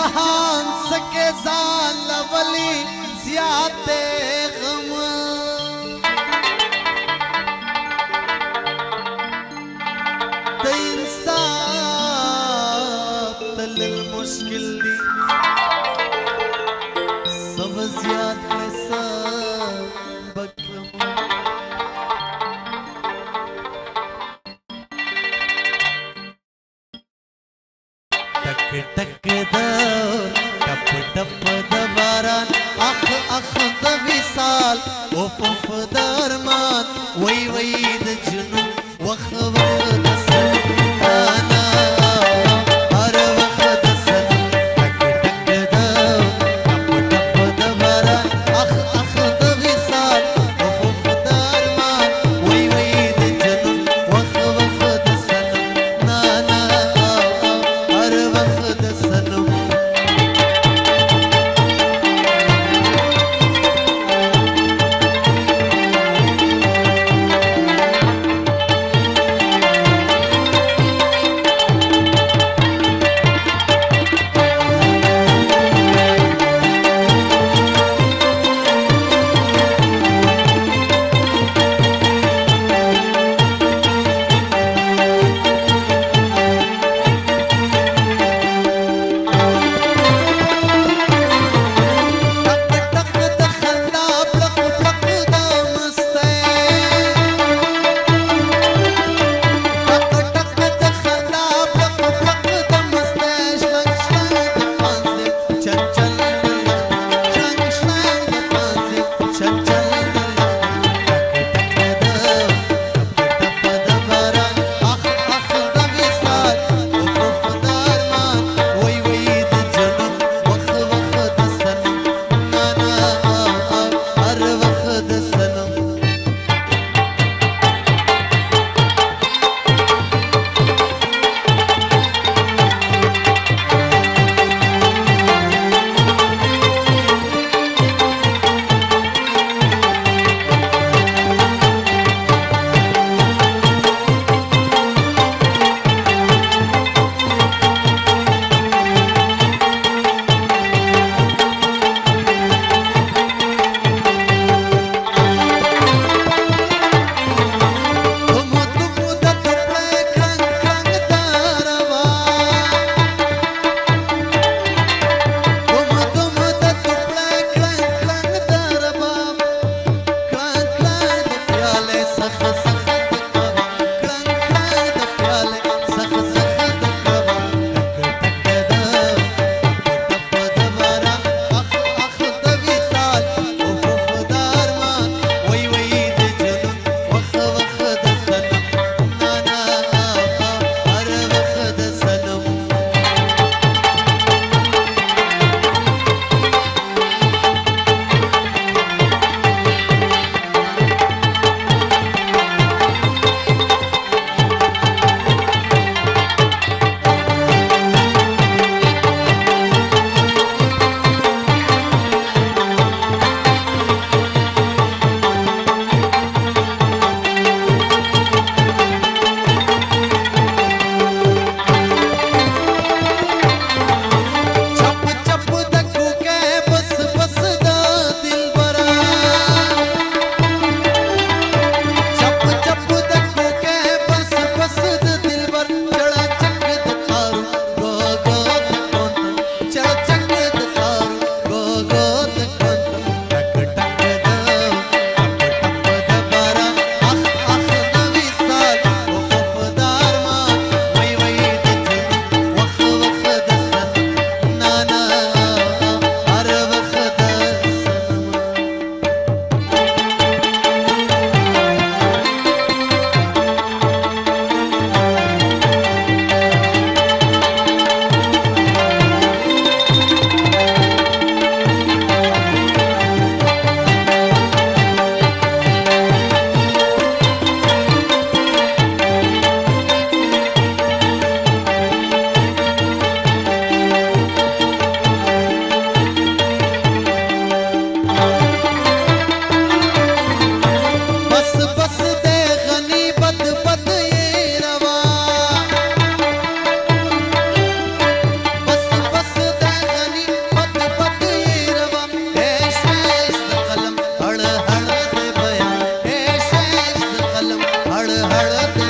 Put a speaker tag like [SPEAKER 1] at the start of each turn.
[SPEAKER 1] جهان سکے زال ولی زیادے غم دا انصاف تل مشکل دی سب زیاد میں سب بکرم ٹک ٹک دا ٹپ ٹپ دا باران اخ اخ دا وصال اوف اوف دا ارمان وی وی دا جنون وخ وخ دا سلطانا ہر وخ دا سلم ٹک ٹک دا ٹپ ٹپ دا باران اخ اخ دا وصال اوف اوف دا ارمان وی وی دا جنون وخ وخ دا سلم نانا ہر وخ دا سلم हळ हळ